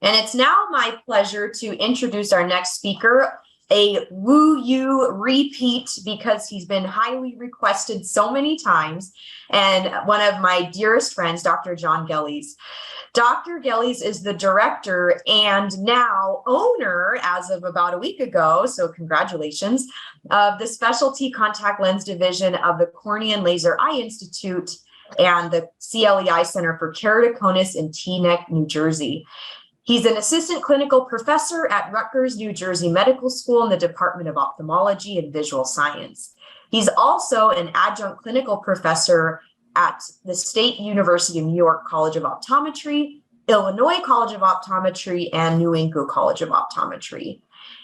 And it's now my pleasure to introduce our next speaker, a Woo Yu repeat because he's been highly requested so many times, and one of my dearest friends, Dr. John Gillies. Dr. Gillies is the director and now owner, as of about a week ago, so congratulations, of the Specialty Contact Lens Division of the Cornea and Laser Eye Institute and the CLEI Center for Keratoconus in Teaneck, New Jersey. He's an assistant clinical professor at Rutgers, New Jersey Medical School in the Department of Ophthalmology and Visual Science. He's also an adjunct clinical professor at the State University of New York College of Optometry, Illinois College of Optometry, and New England College of Optometry.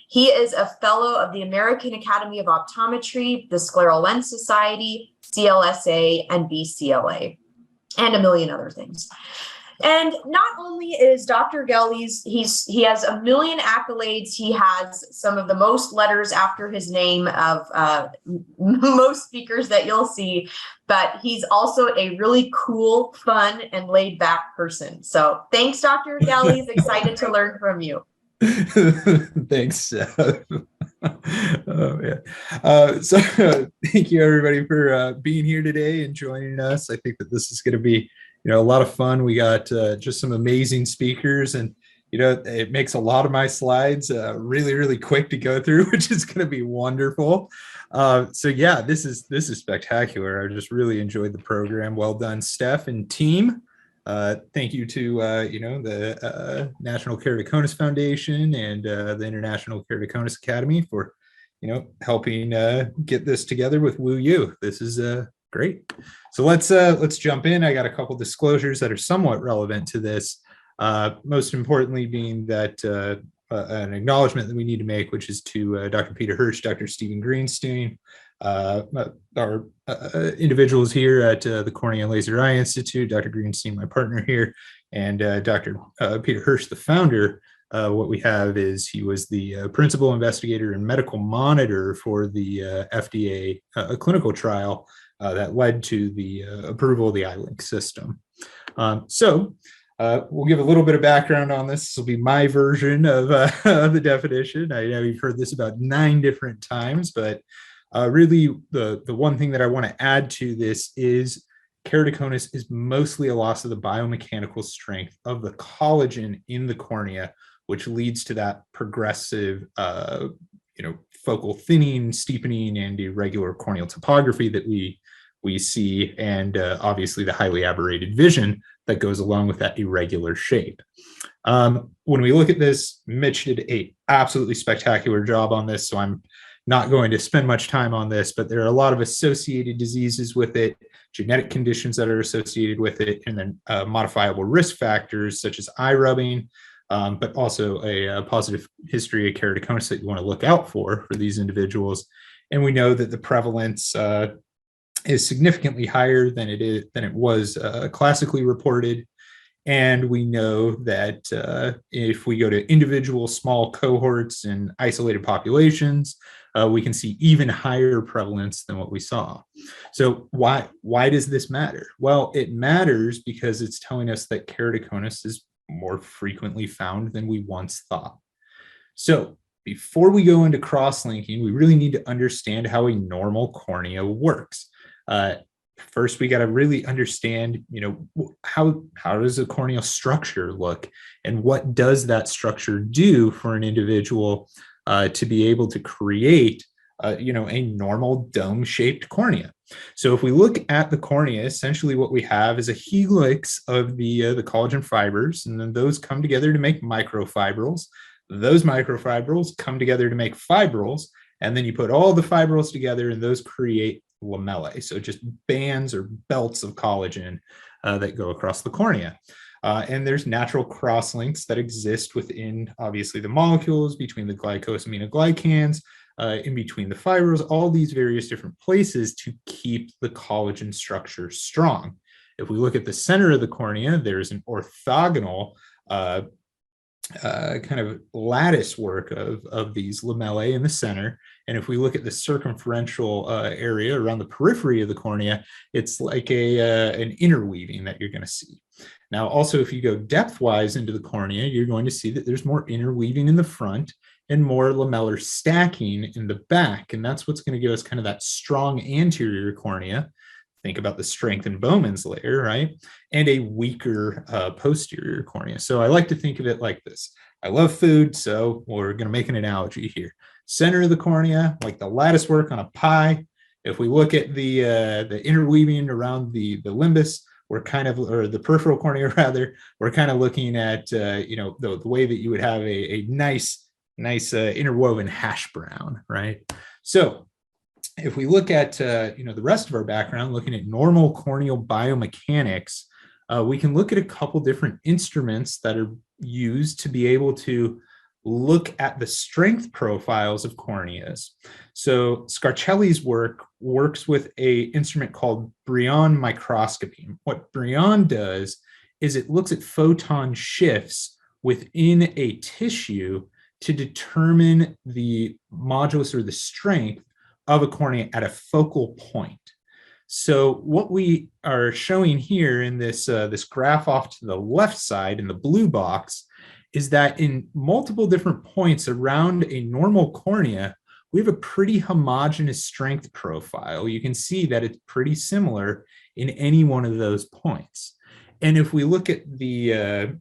He is a fellow of the American Academy of Optometry, the Scleral Lens Society, CLSA, and BCLA, and a million other things. And not only is Dr. Gillies, he has a million accolades. He has some of the most letters after his name of most speakers that you'll see, but he's also a really cool, fun, and laid back person. So thanks, Dr. Gillies. Excited to learn from you. Thanks. Oh, yeah. So thank you, everybody, for being here today and joining us. I think that this is going to be a lot of fun. We got just some amazing speakers, and it makes a lot of my slides really, really quick to go through, which is going to be wonderful. So yeah, this is spectacular. I just really enjoyed the program. Well done, Steph and team. Thank you to the National Keratoconus Foundation and the International Keratoconus Academy for helping get this together with Woo Yu. This is great. So let's jump in. I got a couple disclosures that are somewhat relevant to this. Most importantly being that an acknowledgement that we need to make, which is to Dr. Peter Hirsch, Dr. Stephen Greenstein, our individuals here at the Cornea and Laser Eye Institute, Dr. Greenstein, my partner here, and Dr. Peter Hirsch, the founder. What we have is he was the principal investigator and medical monitor for the FDA clinical trial that led to the approval of the iLink system. So we'll give a little bit of background on this. This will be my version of the definition. I know you've heard this about 9 different times, but really the one thing that I want to add to this is keratoconus is mostly a loss of the biomechanical strength of the collagen in the cornea, which leads to that progressive focal thinning, steepening, and irregular corneal topography that we see, and obviously the highly aberrated vision that goes along with that irregular shape. When we look at this, Mitch did an absolutely spectacular job on this, so I'm not going to spend much time on this, but there are a lot of associated diseases with it, genetic conditions that are associated with it, and then modifiable risk factors such as eye rubbing, but also a positive history of keratoconus that you want to look out for these individuals. And we know that the prevalence is significantly higher than it was classically reported. And we know that if we go to individual small cohorts and isolated populations, we can see even higher prevalence than what we saw. So why does this matter? Well, it matters because it's telling us that keratoconus is more frequently found than we once thought. So before we go into cross-linking, we really need to understand how a normal cornea works. First, we got to really understand, how does a corneal structure look, and what does that structure do for an individual to be able to create, a normal dome-shaped cornea. So if we look at the cornea, essentially what we have is a helix of the collagen fibers, and then those come together to make microfibrils. Those microfibrils come together to make fibrils, and then you put all the fibrils together, and those create lamellae, so just bands or belts of collagen that go across the cornea. And there's natural crosslinks that exist within, obviously, the molecules, between the glycosaminoglycans, in between the fibers, all these various different places to keep the collagen structure strong. If we look at the center of the cornea, there's an orthogonal kind of lattice work of these lamellae in the center. And if we look at the circumferential area around the periphery of the cornea, it's like an interweaving that you're going to see. Now, also, if you go depth-wise into the cornea, you're going to see that there's more interweaving in the front and more lamellar stacking in the back. And that's what's going to give us kind of that strong anterior cornea. Think about the strengthened Bowman's layer, right? And a weaker posterior cornea. So I like to think of it like this. I love food, so we're going to make an analogy here. Center of the cornea, like the lattice work on a pie. If we look at the interweaving around the limbus, we're kind of, or the peripheral cornea rather, we're kind of looking at, the way that you would have a nice interwoven hash brown, right? So if we look at the rest of our background, looking at normal corneal biomechanics, we can look at a couple different instruments that are used to be able to look at the strength profiles of corneas. So Scarcelli's work works with a instrument called Breon Microscopy. What Breon does is it looks at photon shifts within a tissue to determine the modulus or the strength of a cornea at a focal point. So what we are showing here in this graph off to the left side in the blue box is that in multiple different points around a normal cornea, we have a pretty homogeneous strength profile. You can see that it's pretty similar in any one of those points. And if we look at the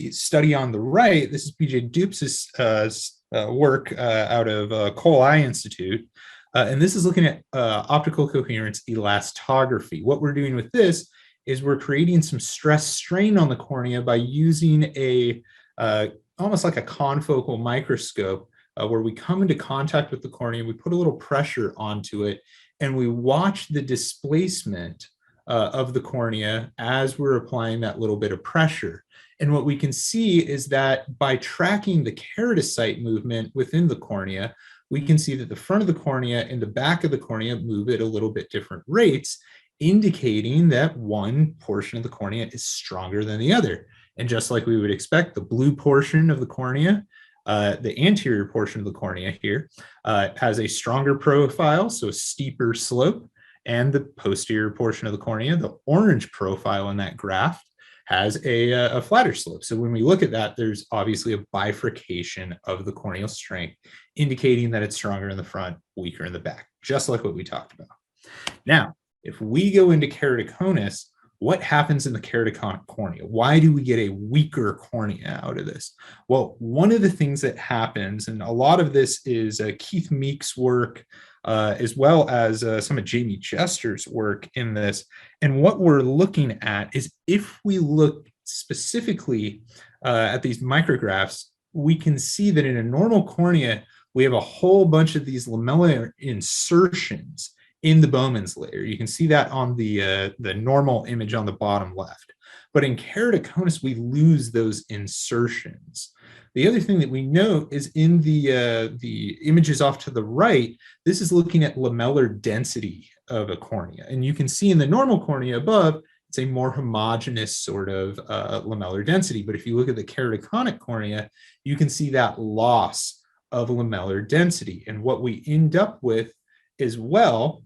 study on the right, this is PJ Dupes' work out of Cole Eye Institute. And this is looking at optical coherence elastography. What we're doing with this is we're creating some stress strain on the cornea by using a almost like a confocal microscope where we come into contact with the cornea, we put a little pressure onto it, and we watch the displacement of the cornea as we're applying that little bit of pressure. And what we can see is that by tracking the keratocyte movement within the cornea, we can see that the front of the cornea and the back of the cornea move at a little bit different rates, indicating that one portion of the cornea is stronger than the other. And just like we would expect, the blue portion of the cornea, the anterior portion of the cornea here, has a stronger profile, so a steeper slope, and the posterior portion of the cornea, the orange profile in that graph, has a flatter slope. So when we look at that, there's obviously a bifurcation of the corneal strength, indicating that it's stronger in the front, weaker in the back, just like what we talked about. Now, if we go into keratoconus, what happens in the keratoconic cornea? Why do we get a weaker cornea out of this? Well, one of the things that happens, and a lot of this is Keith Meek's work, as well as some of Jamie Jester's work in this. And what we're looking at is if we look specifically at these micrographs, we can see that in a normal cornea, we have a whole bunch of these lamellar insertions in the Bowman's layer. You can see that on the normal image on the bottom left. But in keratoconus, we lose those insertions. The other thing that we note is in the images off to the right, this is looking at lamellar density of a cornea. And you can see in the normal cornea above, it's a more homogeneous sort of lamellar density. But if you look at the keratoconic cornea, you can see that loss of lamellar density. And what we end up with as well,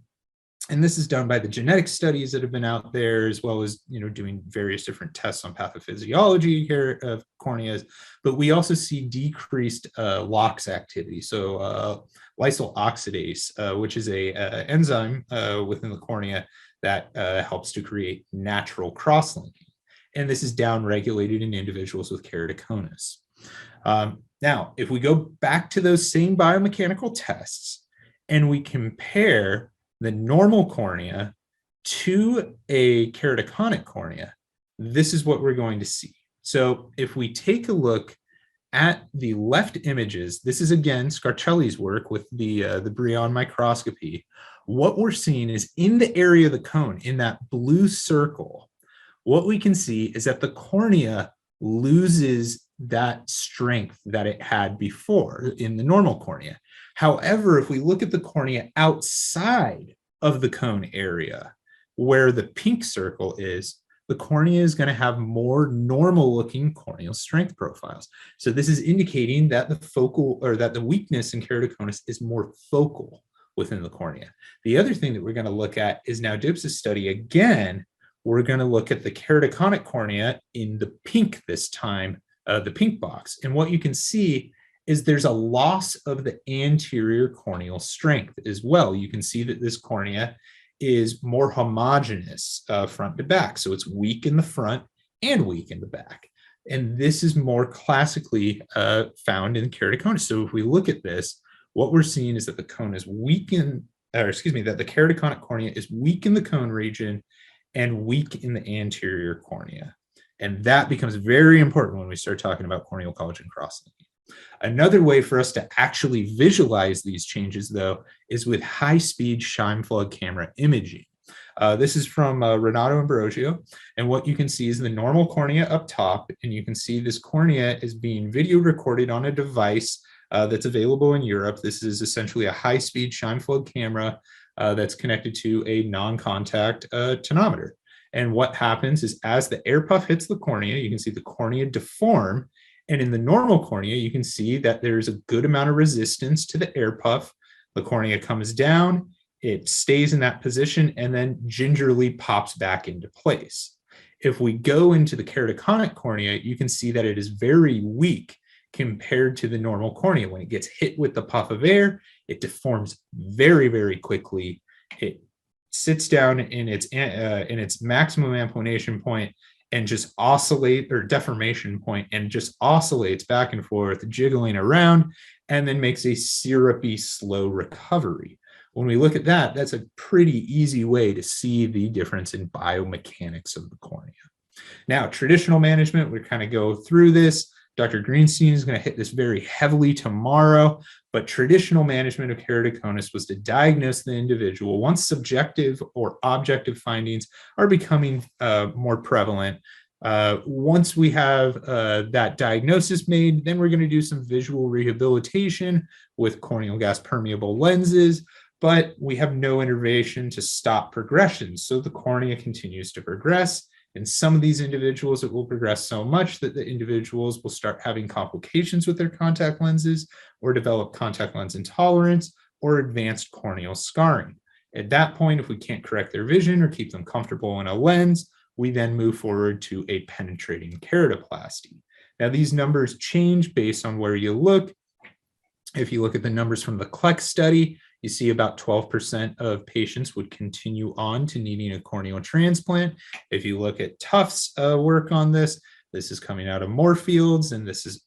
and this is done by the genetic studies that have been out there, as well as doing various different tests on pathophysiology here of corneas. But we also see decreased LOX activity. So lysyl oxidase, which is a enzyme within the cornea that helps to create natural crosslinking. And this is downregulated in individuals with keratoconus. Now, if we go back to those same biomechanical tests and we compare the normal cornea to a keratoconic cornea, this is what we're going to see. So if we take a look at the left images, this is again Scarcelli's work with the Breon microscopy. What we're seeing is in the area of the cone, in that blue circle, what we can see is that the cornea loses that strength that it had before in the normal cornea. However, if we look at the cornea outside of the cone area, where the pink circle is, the cornea is going to have more normal looking corneal strength profiles. So this is indicating that the weakness in keratoconus is more focal within the cornea. The other thing that we're going to look at is now Dibs' study again. We're going to look at the keratoconic cornea in the pink this time, the pink box. And what you can see is there's a loss of the anterior corneal strength as well. You can see that this cornea is more homogeneous front to back. So it's weak in the front and weak in the back. And this is more classically found in keratoconus. So if we look at this, what we're seeing is that the cone is weak that the keratoconic cornea is weak in the cone region and weak in the anterior cornea. And that becomes very important when we start talking about corneal collagen crosslinking. Another way for us to actually visualize these changes, though, is with high-speed shine flood camera imaging. This is from Renato Ambrosio, and what you can see is the normal cornea up top, and you can see this cornea is being video recorded on a device that's available in Europe. This is essentially a high-speed shine flood camera that's connected to a non-contact tonometer. And what happens is as the air puff hits the cornea, you can see the cornea deform. And in the normal cornea, you can see that there's a good amount of resistance to the air puff. The cornea comes down, it stays in that position, and then gingerly pops back into place. If we go into the keratoconic cornea, you can see that it is very weak compared to the normal cornea. When it gets hit with the puff of air, it deforms very, very quickly. It sits down in its maximum inclination point and just deformation point, and just oscillates back and forth, jiggling around, and then makes a syrupy, slow recovery. When we look at that, that's a pretty easy way to see the difference in biomechanics of the cornea. Now, traditional management, we kind of go through this. Dr. Greenstein is going to hit this very heavily tomorrow, but traditional management of keratoconus was to diagnose the individual. Once subjective or objective findings are becoming more prevalent, once we have that diagnosis made, then we're going to do some visual rehabilitation with corneal gas permeable lenses, but we have no intervention to stop progression. So the cornea continues to progress. In some of these individuals, it will progress so much that the individuals will start having complications with their contact lenses or develop contact lens intolerance or advanced corneal scarring. At that point, if we can't correct their vision or keep them comfortable in a lens, we then move forward to a penetrating keratoplasty. Now, these numbers change based on where you look. If you look at the numbers from the CLEC study, you see about 12% of patients would continue on to needing a corneal transplant. If you look at Tufts' work on this, this is coming out of Moorfields, and this is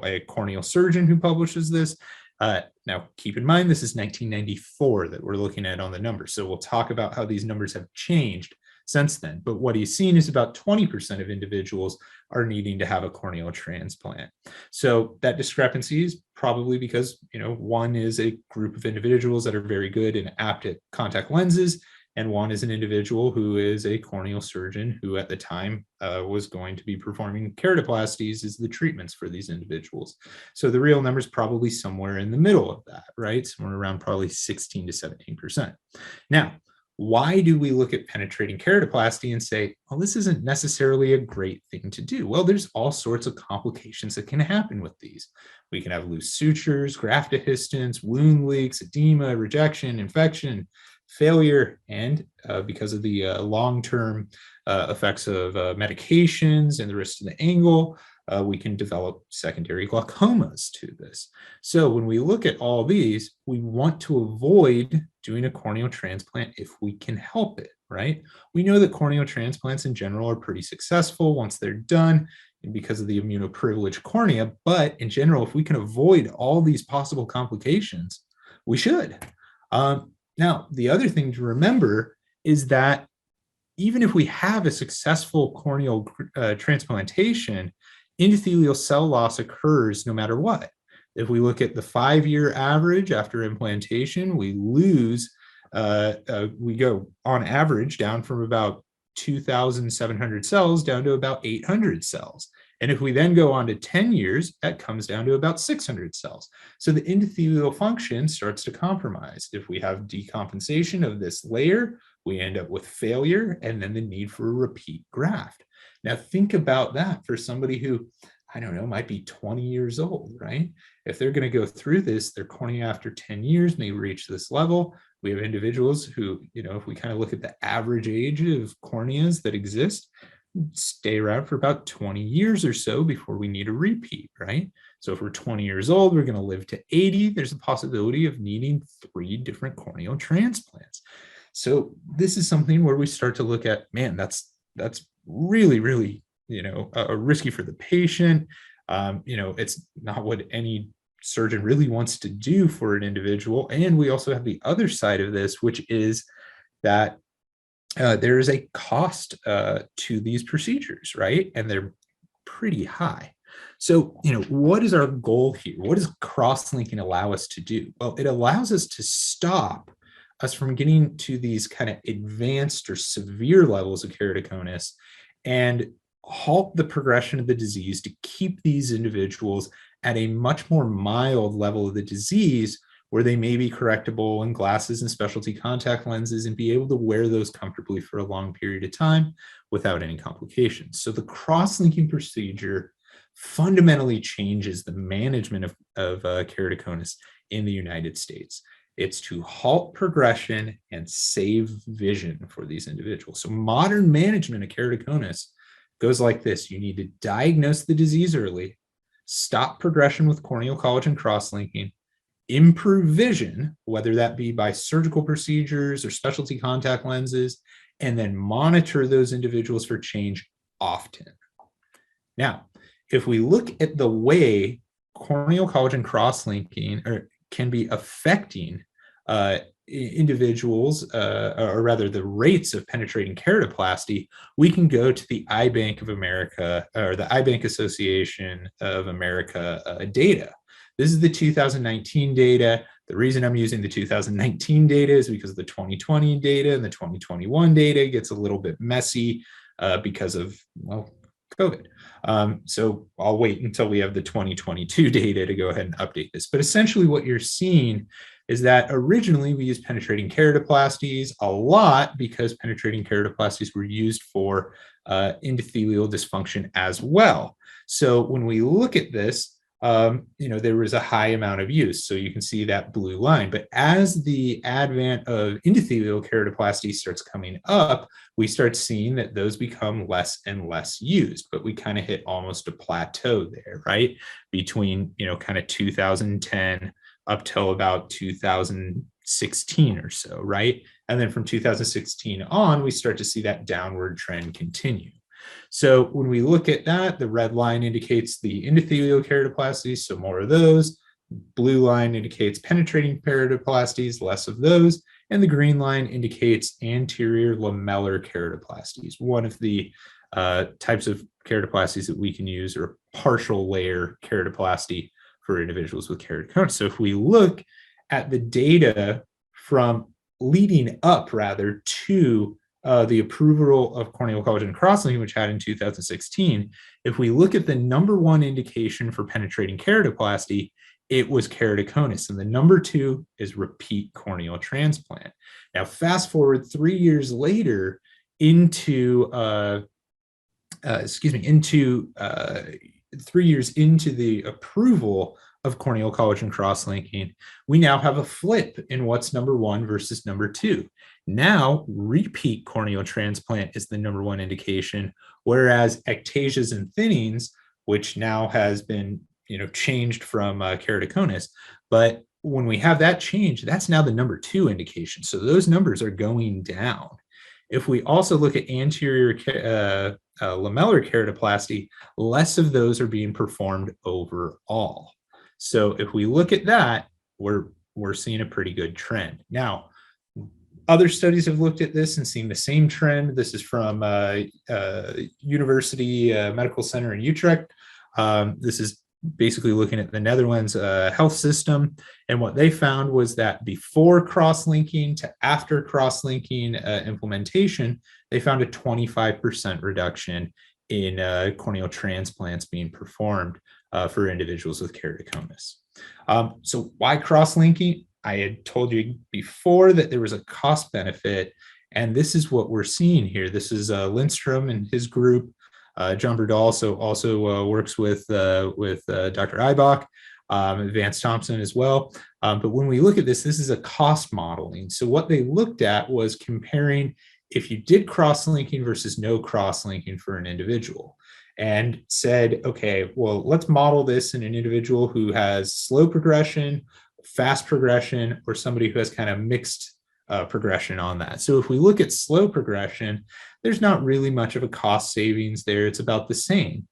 a corneal surgeon who publishes this. Now, keep in mind, this is 1994 that we're looking at on the numbers. So we'll talk about how these numbers have changed since then. But what he's seen is about 20% of individuals are needing to have a corneal transplant. So that discrepancy is probably because, one is a group of individuals that are very good and apt at contact lenses, and one is an individual who is a corneal surgeon who at the time was going to be performing keratoplasties as the treatments for these individuals. So the real number is probably somewhere in the middle of that, right? Somewhere around probably 16 to 17%. Now, why do we look at penetrating keratoplasty and say, well, this isn't necessarily a great thing to do? Well, there's all sorts of complications that can happen with these. We can have loose sutures, graft dehiscence, wound leaks, edema, rejection, infection, failure, and because of the long-term effects of medications and the risk to the angle, we can develop secondary glaucomas to this. So when we look at all these, we want to avoid doing a corneal transplant if we can help it, right? We know that corneal transplants in general are pretty successful once they're done because of the immunoprivileged cornea, but in general, if we can avoid all these possible complications, we should. Now, the other thing to remember is that even if we have a successful corneal transplantation, endothelial cell loss occurs no matter what. If we look at the 5-year average after implantation, we lose, we go on average down from about 2,700 cells down to about 800 cells. And if we then go on to 10 years, that comes down to about 600 cells. So the endothelial function starts to compromise. If we have decompensation of this layer, we end up with failure and then the need for a repeat graft. Now think about that for somebody who, I don't know, might be 20 years old, right? If they're going to go through this, their cornea after 10 years may reach this level. We have individuals who, if we kind of look at the average age of corneas that exist, stay around for about 20 years or so before we need a repeat, right? So if we're 20 years old, we're going to live to 80. There's a possibility of needing 3 different corneal transplants. So this is something where we start to look at, man, that's really, really, risky for the patient. It's not what any surgeon really wants to do for an individual. And we also have the other side of this, which is that there is a cost to these procedures, right? And they're pretty high. So, what is our goal here? What does cross-linking allow us to do? Well, it allows us to stop us from getting to these kind of advanced or severe levels of keratoconus and halt the progression of the disease to keep these individuals at a much more mild level of the disease where they may be correctable in glasses and specialty contact lenses and be able to wear those comfortably for a long period of time without any complications. So the cross-linking procedure fundamentally changes the management of keratoconus in the United States. It's to halt progression and save vision for these individuals. So modern management of keratoconus goes like this. You need to diagnose the disease early, stop progression with corneal collagen crosslinking, improve vision, whether that be by surgical procedures or specialty contact lenses, and then monitor those individuals for change often. Now, if we look at the way corneal collagen crosslinking can be affecting individuals, or rather the rates of penetrating keratoplasty, we can go to the Eye Bank of America, or the Eye Bank Association of America data. This is the 2019 data. The reason I'm using the 2019 data is because the 2020 data and the 2021 data gets a little bit messy because of, well, COVID. So I'll wait until we have the 2022 data to go ahead and update this. But essentially what you're seeing is that originally we used penetrating keratoplasties a lot because penetrating keratoplasties were used for endothelial dysfunction as well. So when we look at this, there was a high amount of use. So you can see that blue line. But as the advent of endothelial keratoplasty starts coming up, we start seeing that those become less and less used. But we kind of hit almost a plateau there, right? Between, kind of 2010 up till about 2016 or so, right? And then from 2016 on, we start to see that downward trend continue. So when we look at that, the red line indicates the endothelial keratoplasties, so more of those. Blue line indicates penetrating keratoplasties, less of those. And the green line indicates anterior lamellar keratoplasties. One of the types of keratoplasties that we can use are partial layer keratoplasty for individuals with keratoconus. So if we look at the data from leading up rather to the approval of corneal collagen crosslinking, which had in 2016, if we look at the number one indication for penetrating keratoplasty, it was keratoconus, and the number 2 is repeat corneal transplant. Now, fast forward 3 years later into 3 years into the approval of corneal collagen crosslinking, we now have a flip in what's number 1 versus number 2. Now, repeat corneal transplant is the number 1 indication, whereas ectasias and thinnings, which now has been changed from keratoconus, but when we have that change, that's now the number 2 indication. So those numbers are going down. If we also look at anterior lamellar keratoplasty, less of those are being performed overall. So if we look at that, we're seeing a pretty good trend. Now, other studies have looked at this and seen the same trend. This is from University Medical Center in Utrecht. This is basically looking at the Netherlands health system. And what they found was that before cross-linking to after cross-linking implementation, they found a 25% reduction in corneal transplants being performed for individuals with keratoconus. So why cross-linking? I had told you before that there was a cost benefit, And this is what we're seeing here. This is Lindstrom and his group. John Berdahl also works with Dr. Eibach, Vance Thompson as well. But when we look at this, this is a cost modeling. So what they looked at was comparing if you did cross-linking versus no cross-linking for an individual, and said, okay, well, let's model this in an individual who has slow progression, fast progression, or somebody who has kind of mixed progression on that. So if we look at slow progression, there's not really much of a cost savings there. It's about the same.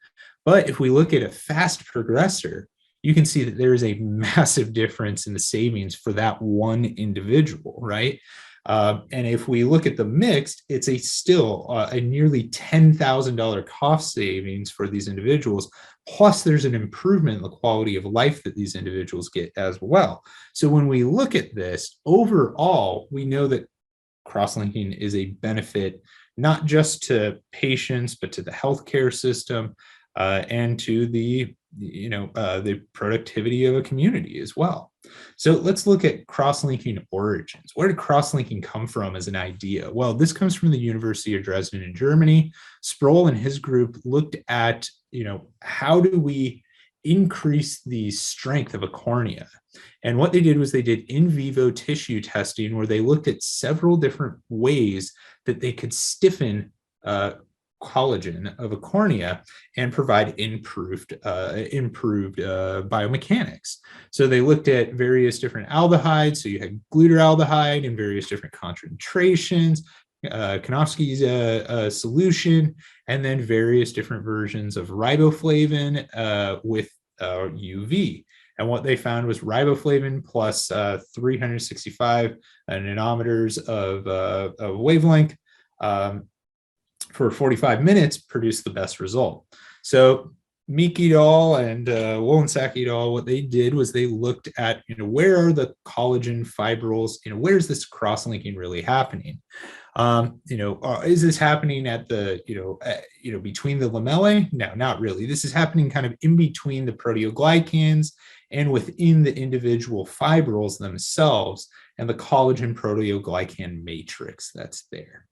But if we look at a fast progressor, you can see that there is a massive difference in the savings for that one individual, right? And if we look at the mixed, it's still a nearly $10,000 cost savings for these individuals. Plus, there's an improvement in the quality of life that these individuals get as well. So when we look at this, overall, we know that cross-linking is a benefit, not just to patients, but to the healthcare system and to the productivity of a community as well. So let's look at cross-linking origins. Where did cross-linking come from as an idea? Well, this comes from the University of Dresden in Germany. Sproul and his group looked at, how do we increase the strength of a cornea? And what they did was they did in vivo tissue testing where they looked at several different ways that they could stiffen collagen of a cornea and provide improved biomechanics. So they looked at various different aldehydes. So you had glutaraldehyde in various different concentrations, Kanofsky's solution, and then various different versions of riboflavin with UV. And what they found was riboflavin plus 365 nanometers of wavelength for 45 minutes produced the best result. So Meek et al. And Wolensack et al., what they did was they looked at, where are the collagen fibrils, where's this cross-linking really happening? Is this happening at the, between the lamellae? No, not really. This is happening kind of in between the proteoglycans and within the individual fibrils themselves and the collagen proteoglycan matrix that's there.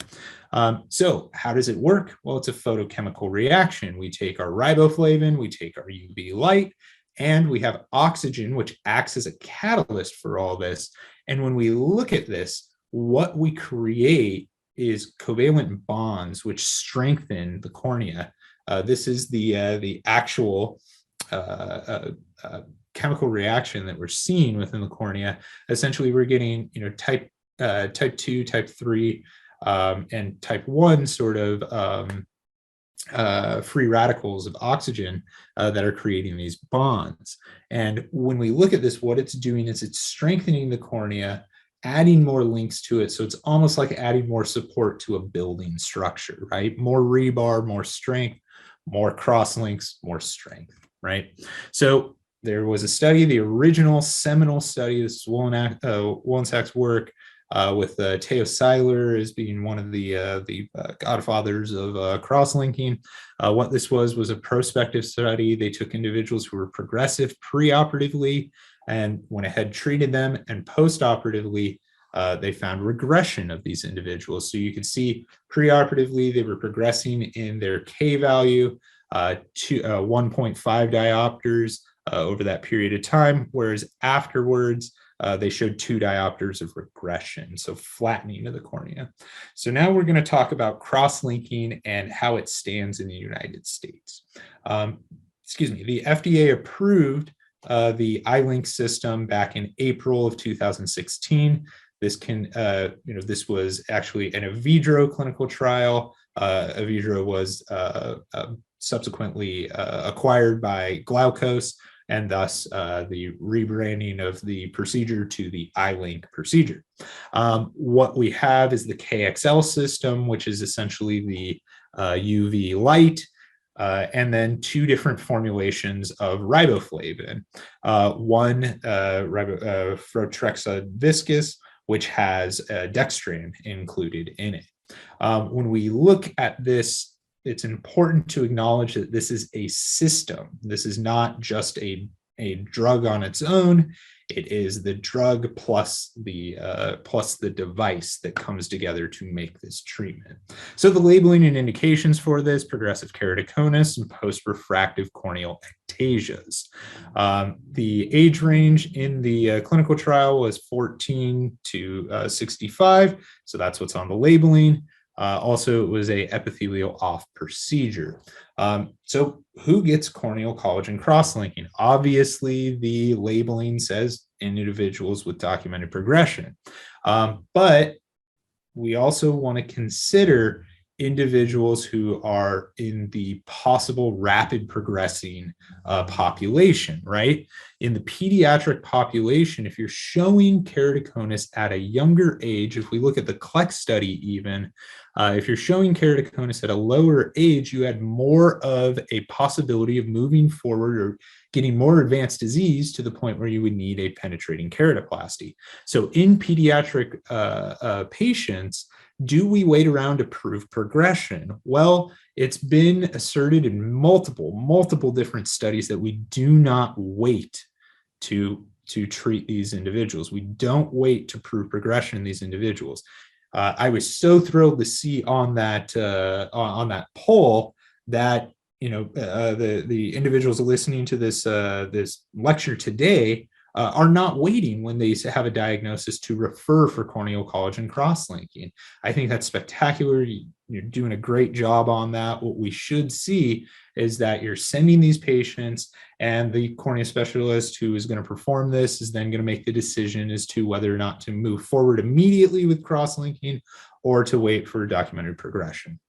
So how does it work? Well, it's a photochemical reaction. We take our riboflavin, we take our UV light, and we have oxygen, which acts as a catalyst for all this. And when we look at this, what we create is covalent bonds, which strengthen the cornea. This is the actual chemical reaction that we're seeing within the cornea. Essentially, we're getting, type 2, type 3, and type 1 sort of free radicals of oxygen that are creating these bonds. And when we look at this, what it's doing is it's strengthening the cornea, adding more links to it. So it's almost like adding more support to a building structure, right? More rebar, more strength, more cross links, more strength, right? So there was a study, the original seminal study, this is Wolensack's work with Theo Seiler as being one of the godfathers of cross-linking. What this was a prospective study. They took individuals who were progressive preoperatively and went ahead, treated them, and postoperatively, they found regression of these individuals. So you can see preoperatively, they were progressing in their K value to 1.5 diopters over that period of time, whereas afterwards, they showed 2 diopters of regression, so flattening of the cornea. So now we're going to talk about cross-linking and how it stands in the United States. The FDA approved the iLink system back in April of 2016. This was actually an in vitro clinical trial. In vitro was subsequently acquired by Glaukos, and thus the rebranding of the procedure to the iLink procedure. What we have is the KXL system, which is essentially the UV light, and then 2 different formulations of riboflavin. One, Photrexa viscous, which has dextran included in it. When we look at this, it's important to acknowledge that this is a system. This is not just a a drug on its own. It is the drug plus the device that comes together to make this treatment. So the labeling and indications for this: progressive keratoconus and post-refractive corneal ectasias. The age range in the clinical trial was 14 to 65. So that's what's on the labeling. Also, it was a epithelial off procedure. So who gets corneal collagen crosslinking? Obviously, the labeling says individuals with documented progression. But we also want to consider individuals who are in the possible rapid progressing population, right? In the pediatric population, if you're showing keratoconus at a younger age, if we look at the CLEX study even, if you're showing keratoconus at a lower age, you had more of a possibility of moving forward or getting more advanced disease to the point where you would need a penetrating keratoplasty. So in pediatric patients, do we wait around to prove progression? Well, it's been asserted in multiple different studies that we do not wait to treat these individuals. We don't wait to prove progression in these individuals. I was so thrilled to see on that poll that the individuals listening to this lecture today are not waiting when they have a diagnosis to refer for corneal collagen crosslinking. I think that's spectacular. You're doing a great job on that. What we should see is that you're sending these patients, and the cornea specialist who is going to perform this is then going to make the decision as to whether or not to move forward immediately with crosslinking or to wait for documented progression.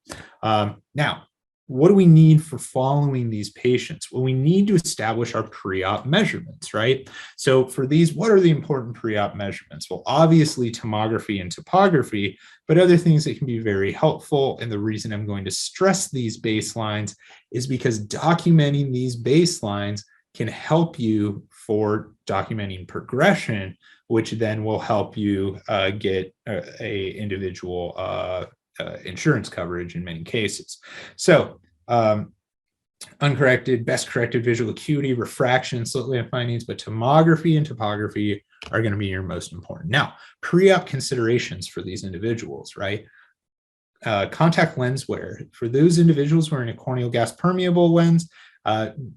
Now, what do we need for following these patients? Well, we need to establish our pre-op measurements, right? So for these, what are the important pre-op measurements? Well, obviously tomography and topography, but other things that can be very helpful. And the reason I'm going to stress these baselines is because documenting these baselines can help you for documenting progression, which then will help you get a individual insurance coverage in many cases. So uncorrected, best corrected visual acuity, refraction, slit lamp findings, but tomography and topography are going to be your most important. Now, pre-op considerations for these individuals, right? Contact lens wear. For those individuals wearing a corneal gas permeable lens,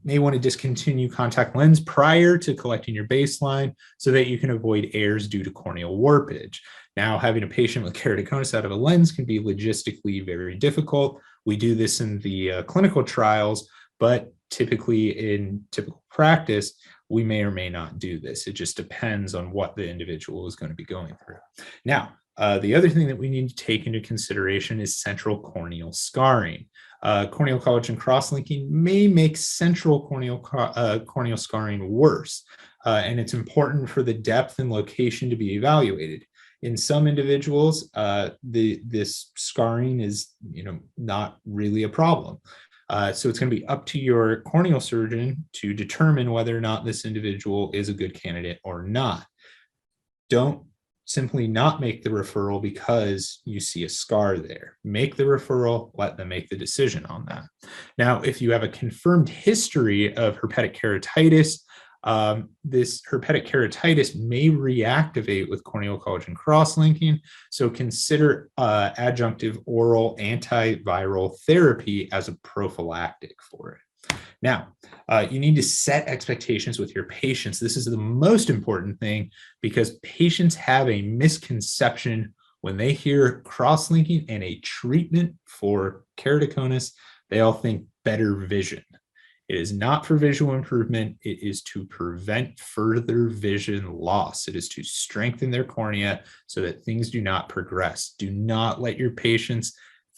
may want to discontinue contact lens prior to collecting your baseline so that you can avoid errors due to corneal warpage. Now, having a patient with keratoconus out of a lens can be logistically very difficult. We do this in the clinical trials, but typically in typical practice, we may or may not do this. It just depends on what the individual is going to be going through. Now, the other thing that we need to take into consideration is central corneal scarring. Corneal collagen crosslinking may make central corneal scarring worse, and it's important for the depth and location to be evaluated. In some individuals, this scarring is, not really a problem. So it's going to be up to your corneal surgeon to determine whether or not this individual is a good candidate or not. Don't simply not make the referral because you see a scar there. Make the referral, let them make the decision on that. Now, if you have a confirmed history of herpetic keratitis, this herpetic keratitis may reactivate with corneal collagen crosslinking. So consider adjunctive oral antiviral therapy as a prophylactic for it. Now, you need to set expectations with your patients. This is the most important thing because patients have a misconception when they hear crosslinking and a treatment for keratoconus. They all think better vision. It is not for visual improvement. It is to prevent further vision loss. It is to strengthen their cornea so that things do not progress. Do not let your patients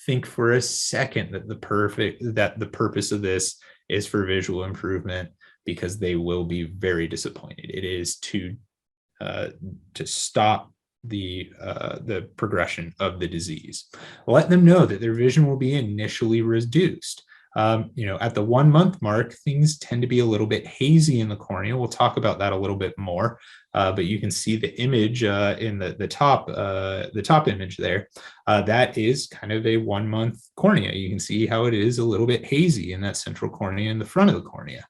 think for a second that the purpose of this is for visual improvement, because they will be very disappointed. It is to stop the progression of the disease. Let them know that their vision will be initially reduced. At the 1 month mark, things tend to be a little bit hazy in the cornea. We'll talk about that a little bit more, but you can see the image in the top image there. That is kind of a 1 month cornea. You can see how it is a little bit hazy in that central cornea in the front of the cornea.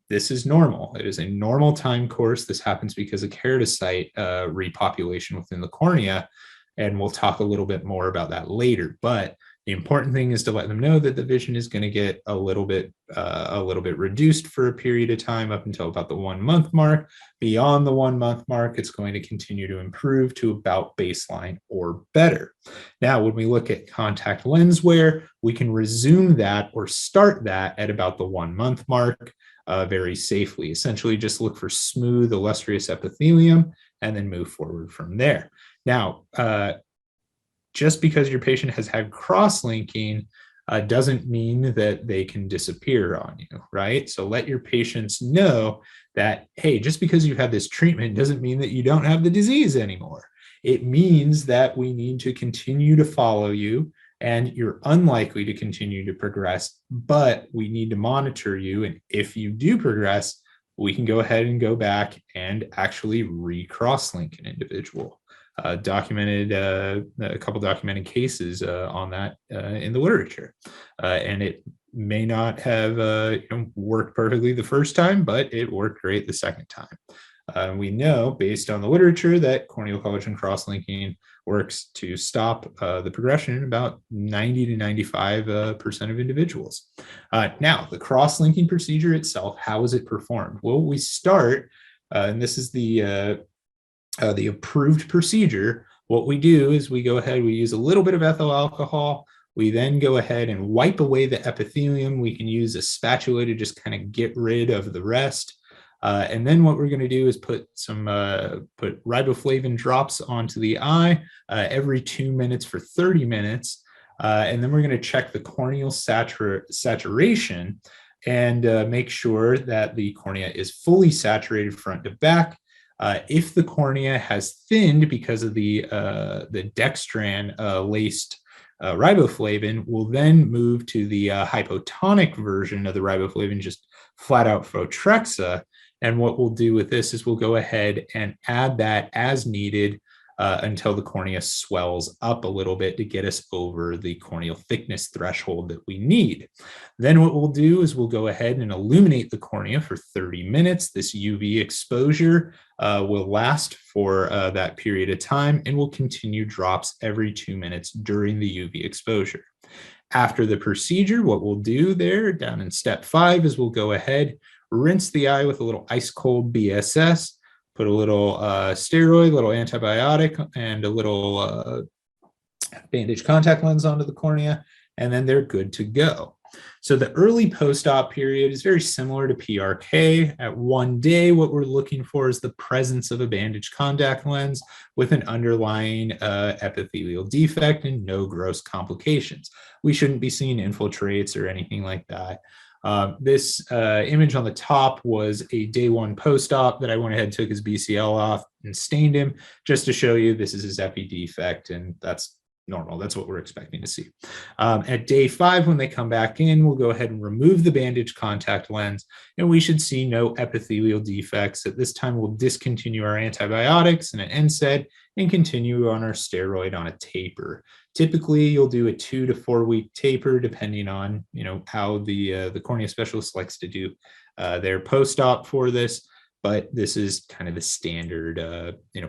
This is normal. It is a normal time course. This happens because of keratocyte repopulation within the cornea, and we'll talk a little bit more about that later. But the important thing is to let them know that the vision is going to get a little bit reduced for a period of time up until about the 1 month mark. Beyond the 1 month mark, it's going to continue to improve to about baseline or better. Now, when we look at contact lens wear, we can resume that or start that at about the 1 month mark very safely. Essentially, just look for smooth, illustrious epithelium and then move forward from there. Now, just because your patient has had cross-linking doesn't mean that they can disappear on you, right? So let your patients know that, hey, just because you have this treatment doesn't mean that you don't have the disease anymore. It means that we need to continue to follow you, and you're unlikely to continue to progress, but we need to monitor you. And if you do progress, we can go ahead and go back and actually re-cross-link an individual. A couple documented cases on that in the literature. And it may not have worked perfectly the first time, but it worked great the second time. We know based on the literature that corneal collagen cross-linking works to stop the progression in about 90 to 95% of individuals. Now, the cross-linking procedure itself, how is it performed? Well, we start, and this is the approved procedure. What we do is we go ahead, we use a little bit of ethyl alcohol. We then go ahead and wipe away the epithelium. We can use a spatula to just kind of get rid of the rest. And then what we're going to do is put riboflavin drops onto the eye every 2 minutes for 30 minutes. And then we're going to check the corneal saturation and make sure that the cornea is fully saturated front to back. If the cornea has thinned because of the dextran laced riboflavin, we'll then move to the hypotonic version of the riboflavin, just flat out Photrexa. And what we'll do with this is we'll go ahead and add that as needed until the cornea swells up a little bit to get us over the corneal thickness threshold that we need. Then what we'll do is we'll go ahead and illuminate the cornea for 30 minutes. This UV exposure will last for that period of time, and will continue drops every 2 minutes during the UV exposure. After the procedure, what we'll do there down in step 5 is we'll go ahead, rinse the eye with a little ice cold BSS, put a little steroid, a little antibiotic, and a little bandage contact lens onto the cornea, and then they're good to go. So the early post-op period is very similar to PRK. At 1 day, what we're looking for is the presence of a bandage contact lens with an underlying epithelial defect and no gross complications. We shouldn't be seeing infiltrates or anything like that. This image on the top was a day 1 post-op that I went ahead and took his BCL off and stained him just to show you this is his epi defect, and that's normal. That's what we're expecting to see. At day 5, when they come back in, we'll go ahead and remove the bandage contact lens, and we should see no epithelial defects. At this time, we'll discontinue our antibiotics and an NSAID and continue on our steroid on a taper. Typically, you'll do a 2 to 4 week taper, depending on how the cornea specialist likes to do their post-op for this. But this is kind of the standard,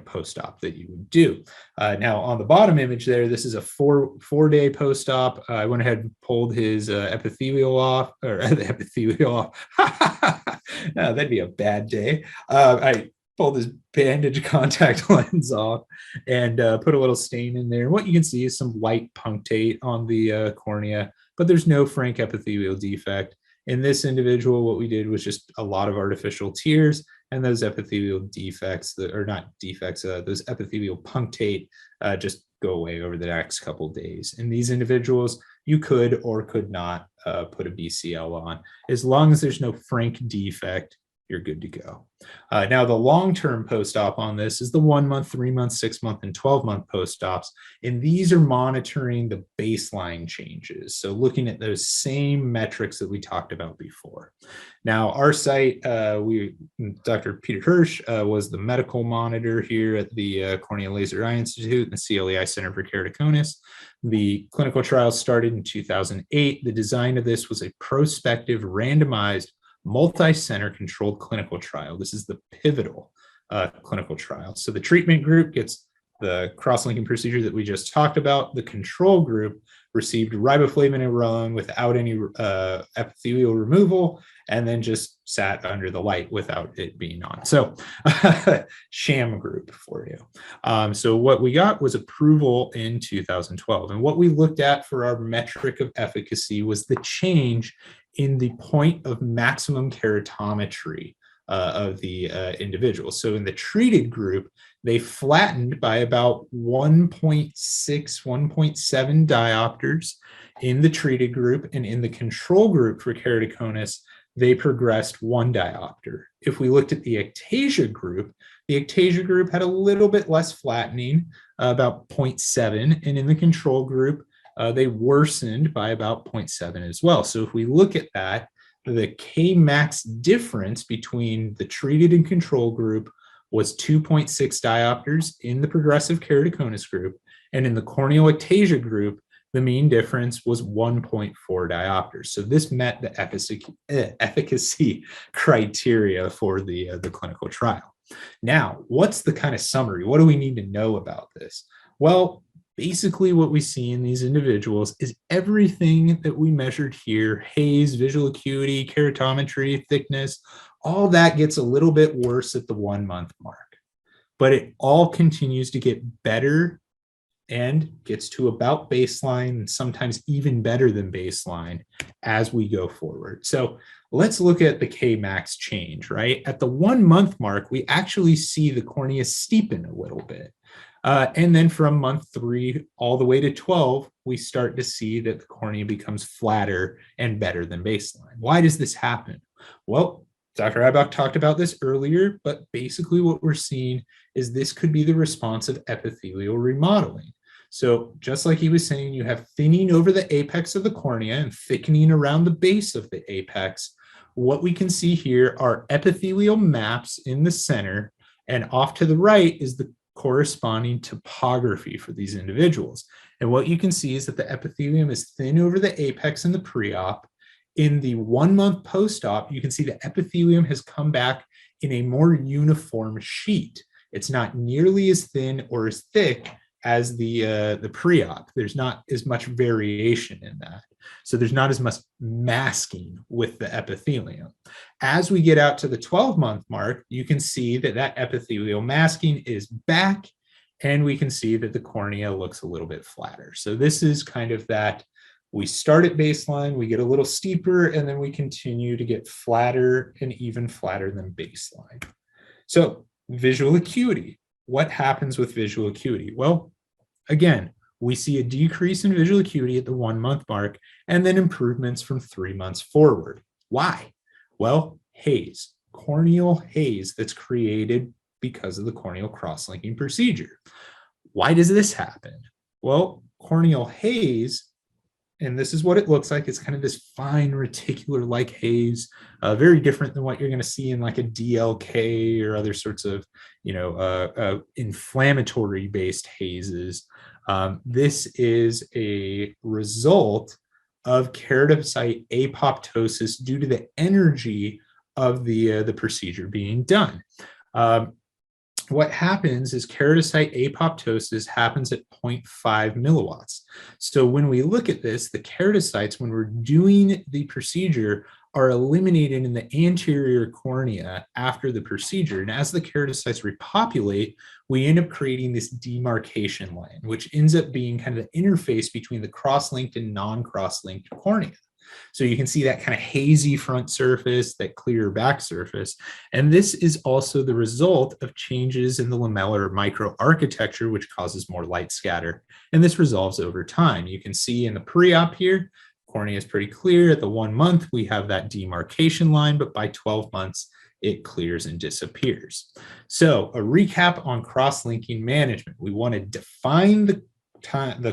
post-op that you would do. Now, on the bottom image there, this is a four-day post-op. I went ahead and pulled his epithelial off, or the epithelial off. No, that'd be a bad day. I pulled his bandage contact lens off and put a little stain in there. What you can see is some light punctate on the cornea, but there's no frank epithelial defect. In this individual, what we did was just a lot of artificial tears, and those epithelial defects, those epithelial punctate just go away over the next couple of days. In these individuals, you could or could not put a BCL on. As long as there's no frank defect, you're good to go. Now, the long-term post-op on this is the 1 month, 3 month, 6 month, and 12-month post-ops. And these are monitoring the baseline changes. So looking at those same metrics that we talked about before. Now, our site, Dr. Peter Hirsch was the medical monitor here at the Corneal Laser Eye Institute and the CLEI Center for Keratoconus. The clinical trial started in 2008. The design of this was a prospective, randomized, multi-center controlled clinical trial. This is the pivotal clinical trial. So the treatment group gets the cross-linking procedure that we just talked about. The control group received riboflavin alone without any epithelial removal, and then just sat under the light without it being on. So sham group for you. So what we got was approval in 2012. And what we looked at for our metric of efficacy was the change in the point of maximum keratometry of the individual. So in the treated group, they flattened by about 1.6, 1.7 diopters in the treated group, and in the control group for keratoconus, they progressed 1 diopter. If we looked at the ectasia group had a little bit less flattening, about 0.7, and in the control group, they worsened by about 0.7 as well. So if we look at that, the Kmax difference between the treated and control group was 2.6 diopters in the progressive keratoconus group, and in the corneal ectasia group, the mean difference was 1.4 diopters. So this met the efficacy criteria for the clinical trial. Now, what's the kind of summary? What do we need to know about this? Well, basically what we see in these individuals is everything that we measured here: haze, visual acuity, keratometry, thickness, all that gets a little bit worse at the 1 month mark, but it all continues to get better and gets to about baseline, and sometimes even better than baseline as we go forward. So let's look at the Kmax change, right? At the 1 month mark, we actually see the cornea steepen a little bit. And then from month 3 all the way to 12, we start to see that the cornea becomes flatter and better than baseline. Why does this happen? Well, Dr. Eibach talked about this earlier, but basically what we're seeing is this could be the response of epithelial remodeling. So just like he was saying, you have thinning over the apex of the cornea and thickening around the base of the apex. What we can see here are epithelial maps in the center, and off to the right is the corresponding topography for these individuals. And what you can see is that the epithelium is thin over the apex in the pre-op. In the 1 month post-op, you can see the epithelium has come back in a more uniform sheet. It's not nearly as thin or as thick as the pre-op. There's not as much variation in that. So there's not as much masking with the epithelium. As we get out to the 12-month mark, you can see that that epithelial masking is back, and we can see that the cornea looks a little bit flatter. So this is kind of that: we start at baseline, we get a little steeper, and then we continue to get flatter and even flatter than baseline. So visual acuity. What happens with visual acuity? Well, again, we see a decrease in visual acuity at the 1 month mark, and then improvements from 3 months forward. Why? Well, haze, corneal haze that's created because of the corneal cross-linking procedure. Why does this happen? Well, corneal haze, and this is what it looks like. It's kind of this fine reticular-like haze, very different than what you're going to see in like a DLK or other sorts of, inflammatory-based hazes. This is a result of keratocyte apoptosis due to the energy of the procedure being done. What happens is keratocyte apoptosis happens at 0.5 milliwatts. So when we look at this, the keratocytes, when we're doing the procedure, are eliminated in the anterior cornea after the procedure. And as the keratocytes repopulate, we end up creating this demarcation line, which ends up being kind of the interface between the cross-linked and non-cross-linked cornea. So you can see that kind of hazy front surface, that clear back surface. And this is also the result of changes in the lamellar microarchitecture, which causes more light scatter. And this resolves over time. You can see in the pre-op here, cornea is pretty clear. At the 1 month, we have that demarcation line, but by 12 months, it clears and disappears. So a recap on cross-linking management. We want to define the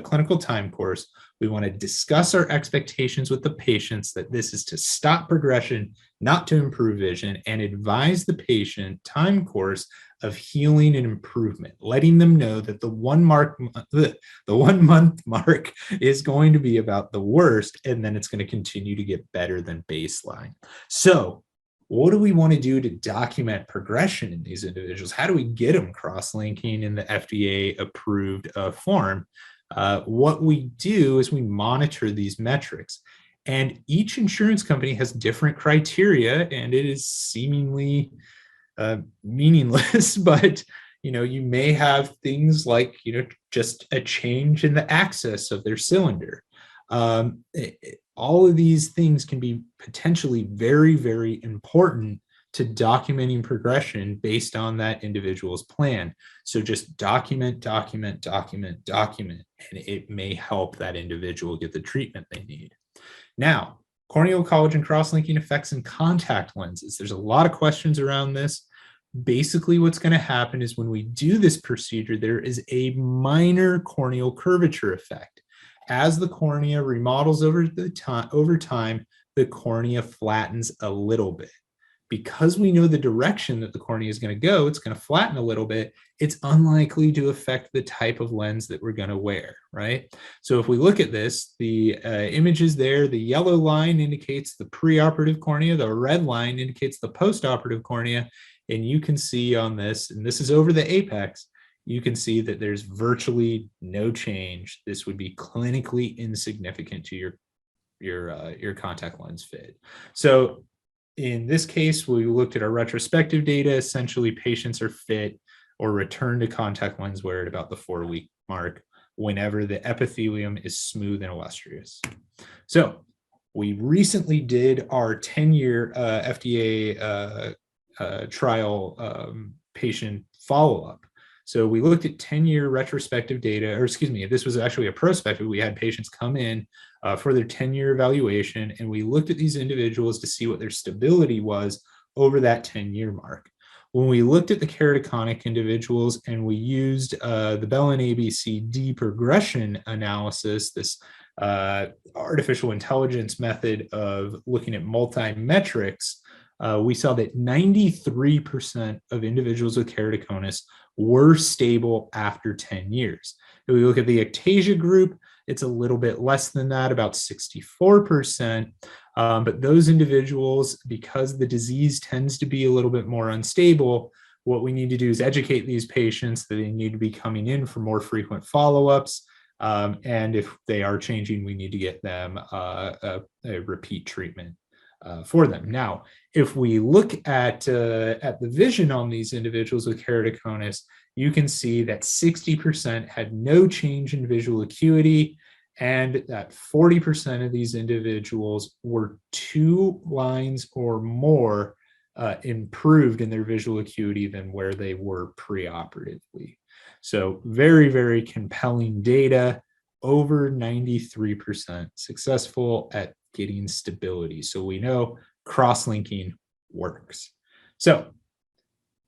clinical time course. We want to discuss our expectations with the patients that this is to stop progression, not to improve vision, and advise the patient time course of healing and improvement, letting them know that the 1 month mark is going to be about the worst, and then it's going to continue to get better than baseline. So what do we want to do to document progression in these individuals? How do we get them cross-linking in the FDA approved form? What we do is we monitor these metrics, and each insurance company has different criteria, and it is seemingly meaningless, but you may have things like just a change in the axis of their cylinder. All of these things can be potentially very, very important to documenting progression based on that individual's plan. So just document, document, document, document, and it may help that individual get the treatment they need. Now, corneal collagen cross-linking effects in contact lenses. There's a lot of questions around this. Basically, what's going to happen is when we do this procedure, there is a minor corneal curvature effect. As the cornea remodels over time, the cornea flattens a little bit. Because we know the direction that the cornea is going to go, it's going to flatten a little bit. It's unlikely to affect the type of lens that we're going to wear, right? So if we look at this, the images there, the yellow line indicates the preoperative cornea, the red line indicates the postoperative cornea, and you can see on this, and this is over the apex, you can see that there's virtually no change. This would be clinically insignificant to your contact lens fit. So in this case, we looked at our retrospective data. Essentially, patients are fit or return to contact lens wear at about the 4-week mark whenever the epithelium is smooth and illustrious. So we recently did our 10-year FDA trial patient follow-up. So we looked at 10-year retrospective data, or excuse me, this was actually a prospective. We had patients come in for their 10-year evaluation, and we looked at these individuals to see what their stability was over that 10-year mark. When we looked at the keratoconic individuals and we used the Bellin ABCD progression analysis, this artificial intelligence method of looking at multi-metrics, we saw that 93% of individuals with keratoconus were stable after 10 years. If we look at the ectasia group, it's a little bit less than that, about 64%. But those individuals, because the disease tends to be a little bit more unstable, what we need to do is educate these patients that they need to be coming in for more frequent follow-ups. And if they are changing, we need to get them a repeat treatment for them. Now, if we look at the vision on these individuals with keratoconus, you can see that 60% had no change in visual acuity, and that 40% of these individuals were 2 lines or more improved in their visual acuity than where they were preoperatively. So very, very compelling data, over 93% successful at getting stability. So we know cross-linking works. So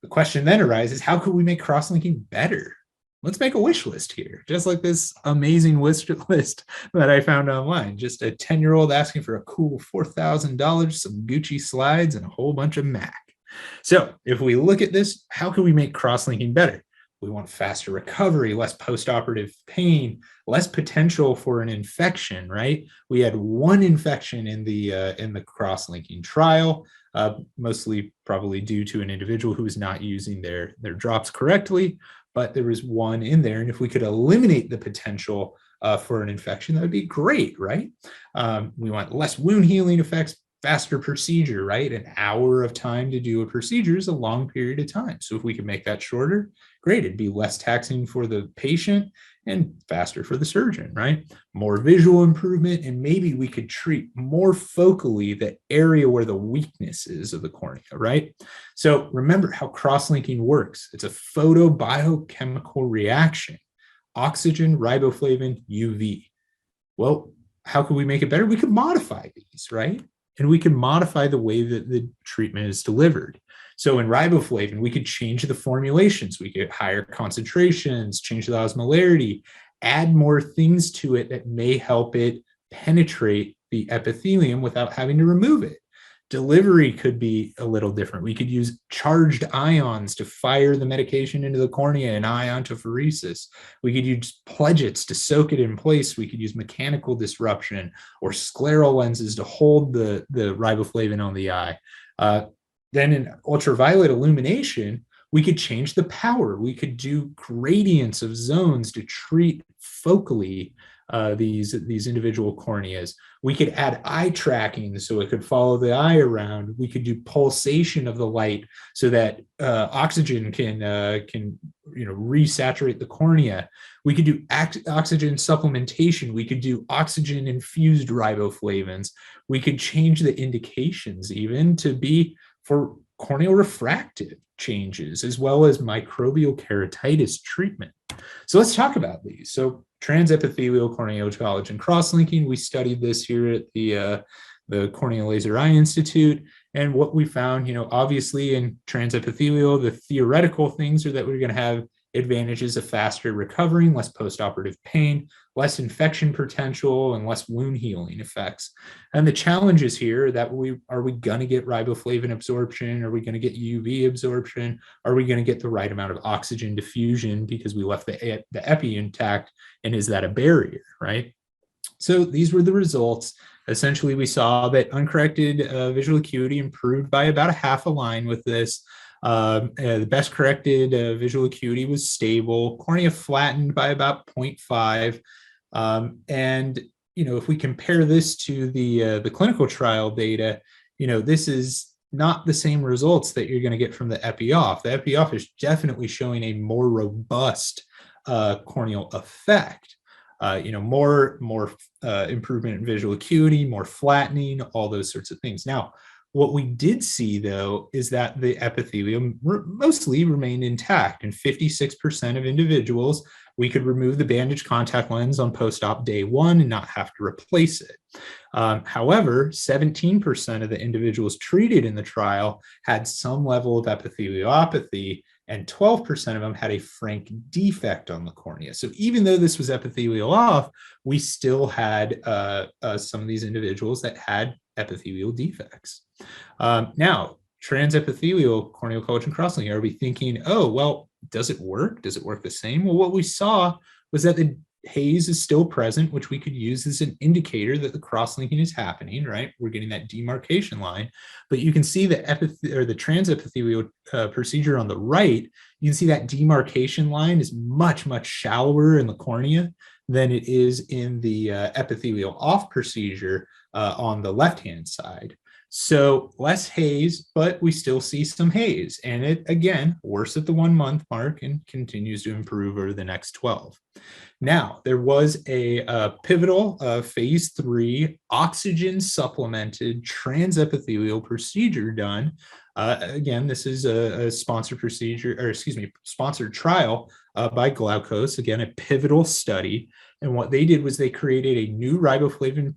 the question then arises, how could we make cross-linking better? Let's make a wish list here, just like this amazing wish list that I found online. Just a 10-year-old asking for a cool $4,000, some Gucci slides, and a whole bunch of Mac. So if we look at this, how can we make cross-linking better? We want faster recovery, less postoperative pain, less potential for an infection, right? We had 1 infection in the cross-linking trial, mostly probably due to an individual who was not using their drops correctly, but there was 1 in there. And if we could eliminate the potential for an infection, that would be great, right? We want less wound healing effects, faster procedure, right? An hour of time to do a procedure is a long period of time. So if we can make that shorter, great. It'd be less taxing for the patient and faster for the surgeon, right? More visual improvement, and maybe we could treat more focally the area where the weakness is of the cornea, right? So remember how cross-linking works. It's a photobiochemical reaction. Oxygen, riboflavin, UV. Well, how could we make it better? We could modify these, right? And we can modify the way that the treatment is delivered. So in riboflavin, we could change the formulations. We get higher concentrations, change the osmolarity, add more things to it that may help it penetrate the epithelium without having to remove it. Delivery could be a little different. We could use charged ions to fire the medication into the cornea and iontophoresis. We could use pledgets to soak it in place. We could use mechanical disruption or scleral lenses to hold the riboflavin on the eye. Then in ultraviolet illumination, we could change the power. We could do gradients of zones to treat focally these individual corneas. We could add eye tracking so it could follow the eye around. We could do pulsation of the light so that oxygen can resaturate the cornea. We could do oxygen supplementation. We could do oxygen infused riboflavins. We could change the indications even to be for corneal refractive changes, as well as microbial keratitis treatment. So let's talk about these. So trans-epithelial corneal collagen crosslinking, we studied this here at the Corneal Laser Eye Institute. And what we found, obviously in trans-epithelial, the theoretical things are that we're going to have advantages of faster recovering, less postoperative pain, less infection potential, and less wound healing effects. And the challenges here are that are we going to get riboflavin absorption? Are we going to get UV absorption? Are we going to get the right amount of oxygen diffusion because we left the epi intact? And is that a barrier, right? So these were the results. Essentially, we saw that uncorrected visual acuity improved by about a half a line with this. The best corrected visual acuity was stable. Cornea flattened by about 0.5. And if we compare this to the clinical trial data, this is not the same results that you're going to get from the epi-off. The epi-off is definitely showing a more robust corneal effect. More improvement in visual acuity, more flattening, all those sorts of things. Now, what we did see, though, is that the epithelium mostly remained intact. In 56% of individuals, we could remove the bandage contact lens on post-op day 1 and not have to replace it. However, 17% of the individuals treated in the trial had some level of epitheliopathy, and 12% of them had a frank defect on the cornea. So even though this was epithelial off, we still had some of these individuals that had epithelial defects. Now, trans-epithelial corneal collagen crosslinking, are we thinking, oh, well, does it work? Does it work the same? Well, what we saw was that the haze is still present, which we could use as an indicator that the cross-linking is happening, right? We're getting that demarcation line. But you can see the trans-epithelial procedure on the right, you can see that demarcation line is much, much shallower in the cornea than it is in the epithelial off procedure on the left-hand side. So less haze, but we still see some haze. And it, again, worse at the 1 month mark and continues to improve over the next 12. Now, there was a pivotal phase 3 oxygen supplemented trans-epithelial procedure done. Again, this is a sponsored sponsored trial by Glaukos, again, a pivotal study. And what they did was they created a new riboflavin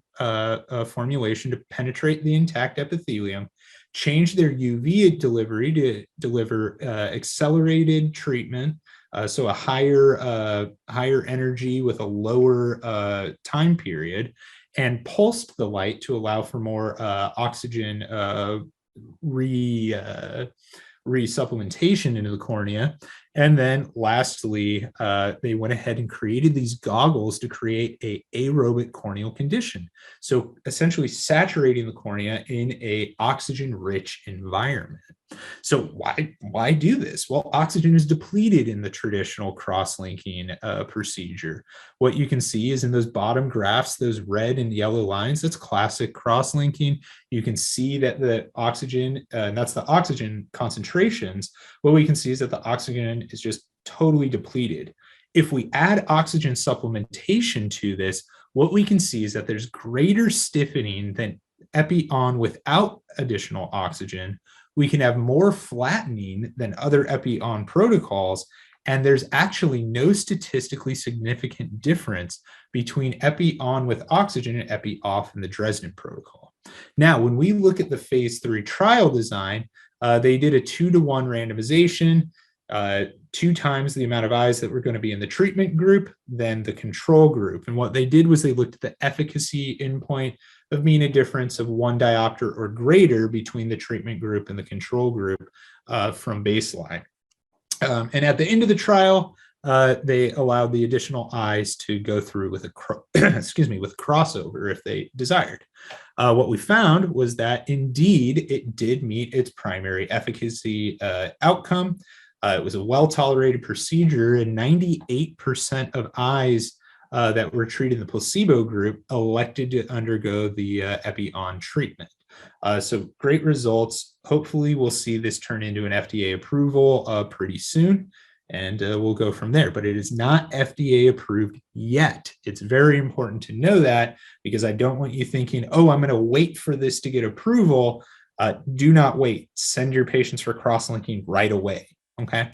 formulation to penetrate the intact epithelium, changed their UV delivery to deliver accelerated treatment, so a higher energy with a lower time period, and pulsed the light to allow for more oxygen resupplementation into the cornea. And then lastly, they went ahead and created these goggles to create a aerobic corneal condition. So essentially saturating the cornea in a oxygen-rich environment. So why do this? Well, oxygen is depleted in the traditional cross-linking procedure. What you can see is in those bottom graphs, those red and yellow lines, that's classic cross-linking. You can see that the oxygen, and that's the oxygen concentrations. What we can see is that the oxygen is just totally depleted. If we add oxygen supplementation to this, what we can see is that there's greater stiffening than epi-on without additional oxygen. We can have more flattening than other epi-on protocols, and there's actually no statistically significant difference between epi-on with oxygen and epi-off in the Dresden protocol. Now, when we look at the phase 3 trial design, they did a 2-to-1 randomization, 2 times the amount of eyes that were going to be in the treatment group than the control group. And what they did was they looked at the efficacy endpoint of mean a difference of 1 diopter or greater between the treatment group and the control group from baseline. And at the end of the trial, they allowed the additional eyes to go through with a with crossover if they desired. What we found was that indeed it did meet its primary efficacy outcome. It was a well-tolerated procedure, and 98% of eyes that were treated in the placebo group elected to undergo the epi-on treatment. So great results. Hopefully we'll see this turn into an FDA approval pretty soon, and we'll go from there. But it is not FDA approved yet. It's very important to know that, because I don't want you thinking, oh, I'm going to wait for this to get approval. Do not wait. Send your patients for cross-linking right away. Okay.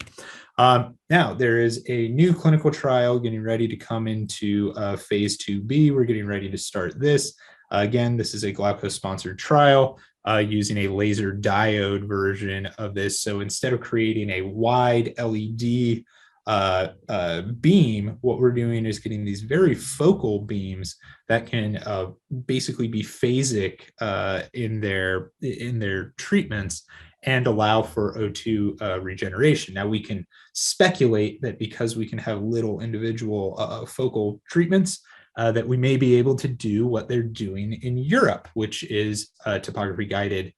Now there is a new clinical trial getting ready to come into phase 2B. We're getting ready to start this. Again, this is a Glaukos-sponsored trial using a laser diode version of this. So instead of creating a wide LED beam, what we're doing is getting these very focal beams that can basically be phasic in their treatments and allow for O2 regeneration. Now, we can speculate that because we can have little individual focal treatments, that we may be able to do what they're doing in Europe, which is topography-guided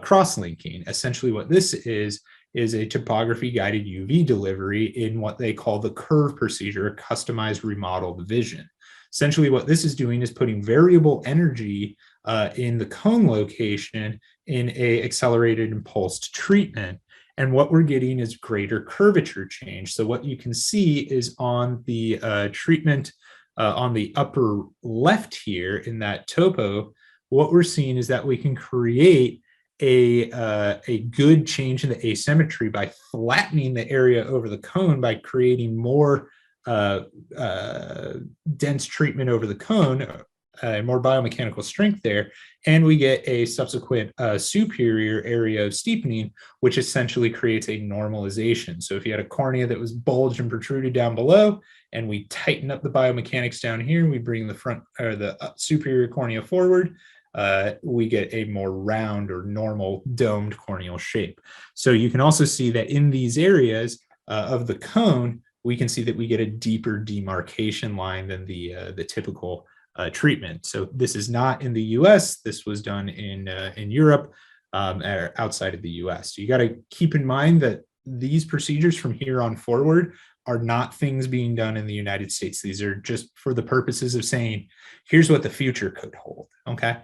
cross-linking. Essentially, what this is a topography-guided UV delivery in what they call the curve procedure, a customized remodeled vision. Essentially, what this is doing is putting variable energy in the cone location in a accelerated and pulsed treatment. And what we're getting is greater curvature change. So what you can see is on the treatment on the upper left here in that topo, what we're seeing is that we can create a good change in the asymmetry by flattening the area over the cone, by creating more dense treatment over the cone, more biomechanical strength there, and we get a subsequent superior area of steepening, which essentially creates a normalization. So if you had a cornea that was bulged and protruded down below, and we tighten up the biomechanics down here, and we bring the front or the superior cornea forward, we get a more round or normal domed corneal shape. So you can also see that in these areas of the cone, we can see that we get a deeper demarcation line than the typical treatment. So this is not in the US. This was done in Europe, or outside of the US. So you got to keep in mind that these procedures from here on forward are not things being done in the United States. These are just for the purposes of saying, here's what the future could hold. Okay.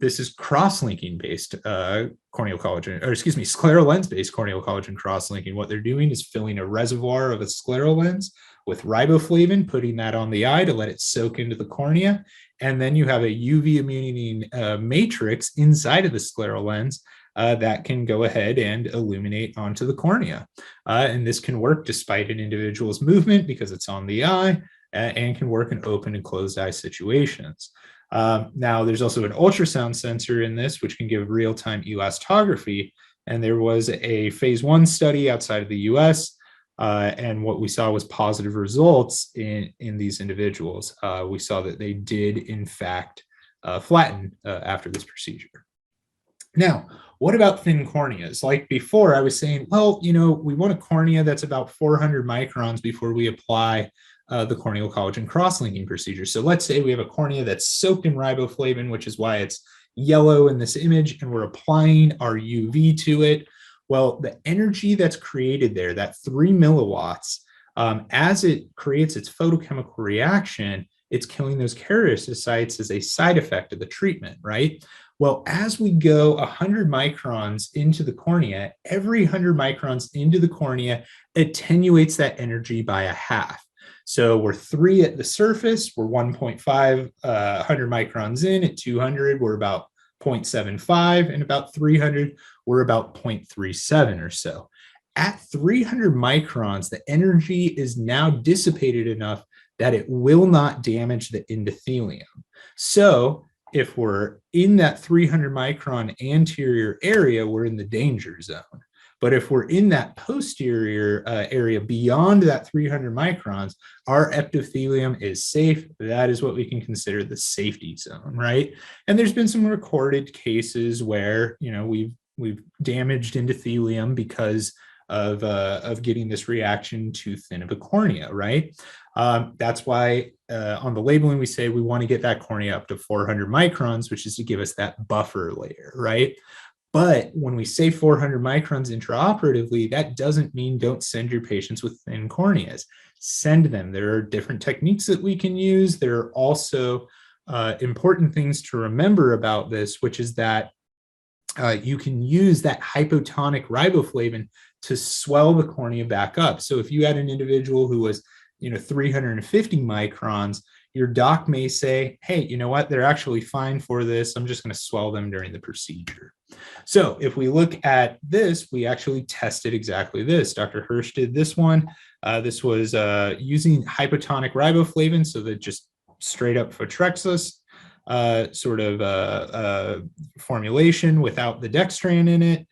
This is cross-linking based corneal collagen, or excuse me, scleral lens based corneal collagen cross-linking. What they're doing is filling a reservoir of a scleral lens with riboflavin, putting that on the eye to let it soak into the cornea. And then you have a UV immunity matrix inside of the scleral lens that can go ahead and illuminate onto the cornea. And this can work despite an individual's movement because it's on the eye, and can work in open and closed eye situations. Now, there's also an ultrasound sensor in this, which can give real-time elastography. And there was a phase 1 study outside of the US, and what we saw was positive results in these individuals. We saw that they did, in fact, flatten after this procedure. Now, what about thin corneas? Like before, I was saying, well, you know, we want a cornea that's about 400 microns before we apply the corneal collagen cross-linking procedure. So let's say we have a cornea that's soaked in riboflavin, which is why it's yellow in this image, and we're applying our UV to it. Well, the energy that's created there, that 3 milliwatts, as it creates its photochemical reaction, it's killing those keratinocytes as a side effect of the treatment, right? Well, as we go 100 microns into the cornea, every 100 microns into the cornea attenuates that energy by a half. So we're 3 at the surface, we're 1.5, 100 microns in. At 200, we're about 0.75, and about 300, we're about 0.37 or so. At 300 microns, the energy is now dissipated enough that it will not damage the endothelium. So if we're in that 300 micron anterior area, we're in the danger zone. But if we're in that posterior area beyond that 300 microns, our epithelium is safe. That is what we can consider the safety zone, right? And there's been some recorded cases where, you know, we've damaged endothelium because of getting this reaction too thin of a cornea, right? That's why on the labeling, we say we want to get that cornea up to 400 microns, which is to give us that buffer layer, right? But when we say 400 microns intraoperatively, that doesn't mean don't send your patients with thin corneas. Send them. There are different techniques that we can use. There are also important things to remember about this, which is that you can use that hypotonic riboflavin to swell the cornea back up. So if you had an individual who was, you know, 350 microns, your doc may say, hey, you know what, they're actually fine for this. I'm just going to swell them during the procedure. So if we look at this, we actually tested exactly this. Dr. Hirsch did this one. This was using hypotonic riboflavin, so that just straight up Photrexa formulation without the dextran in it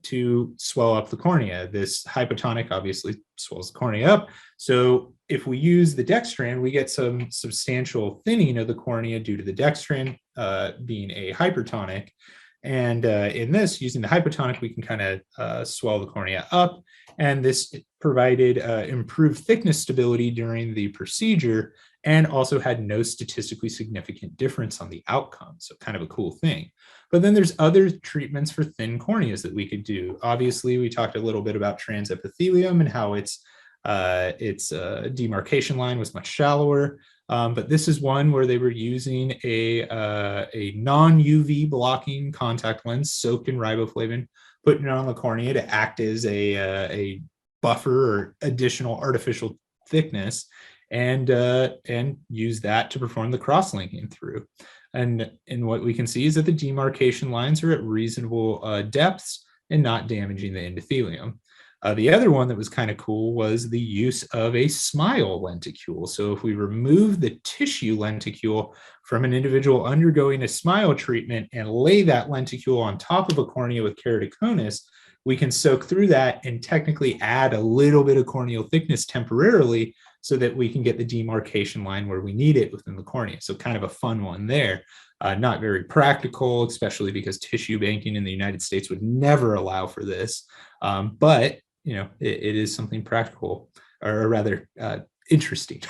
to swell up the cornea. This hypotonic obviously swells the cornea up. So if we use the dextran, we get some substantial thinning of the cornea due to the dextran being a hypertonic. And in this, using the hypotonic, we can kind of swell the cornea up. And this provided improved thickness stability during the procedure and also had no statistically significant difference on the outcome. So kind of a cool thing. But then there's other treatments for thin corneas that we could do. Obviously, we talked a little bit about trans-epithelium and how its demarcation line was much shallower. But this is one where they were using a non-UV blocking contact lens soaked in riboflavin, putting it on the cornea to act as a buffer or additional artificial thickness, and use that to perform the cross-linking through. And what we can see is that the demarcation lines are at reasonable depths and not damaging the endothelium. The other one that was kind of cool was the use of a smile lenticule. So if we remove the tissue lenticule from an individual undergoing a smile treatment and lay that lenticule on top of a cornea with keratoconus, we can soak through that and technically add a little bit of corneal thickness temporarily so that we can get the demarcation line where we need it within the cornea. So kind of a fun one there. Not very practical, especially because tissue banking in the United States would never allow for this. But you know, it is something practical, or rather interesting.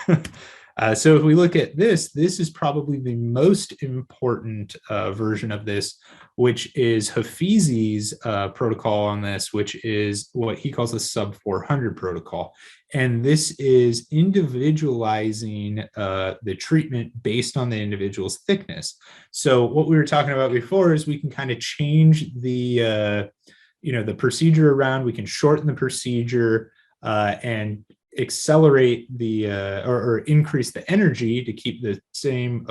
So if we look at this, this is probably the most important version of this, which is Hafizi's protocol on this, which is what he calls the sub 400 protocol. And this is individualizing the treatment based on the individual's thickness. So what we were talking about before is we can kind of change the the procedure around. We can shorten the procedure and accelerate the or increase the energy to keep the same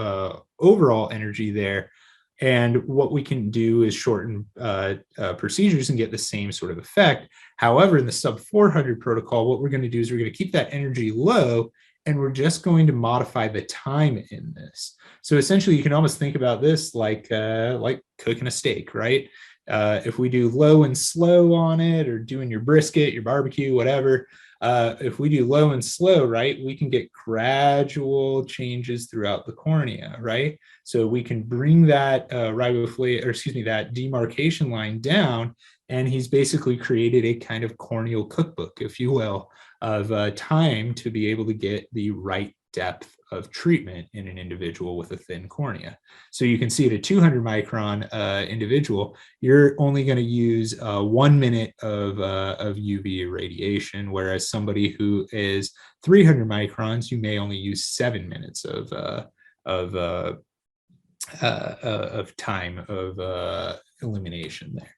overall energy there. And what we can do is shorten procedures and get the same sort of effect. However, in the sub 400 protocol, what we're going to do is we're going to keep that energy low, and we're just going to modify the time in this. So essentially, you can almost think about this like cooking a steak, right? If we do low and slow on it, or doing your brisket, your barbecue, whatever, if we do low and slow, right, we can get gradual changes throughout the cornea, right? So we can bring that that demarcation line down, and he's basically created a kind of corneal cookbook, if you will, of time to be able to get the right depth of treatment in an individual with a thin cornea. So you can see at a 200 micron individual, you're only going to use 1 minute of UV irradiation, whereas somebody who is 300 microns, you may only use 7 minutes of time of illumination there.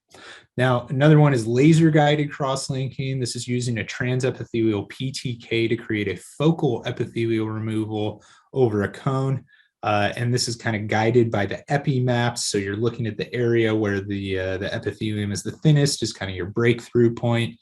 Now, another one is laser guided cross-linking. This is using a trans-epithelial PTK to create a focal epithelial removal over a cone. And this is kind of guided by the epi maps. So you're looking at the area where the epithelium is the thinnest, is kind of your breakthrough point.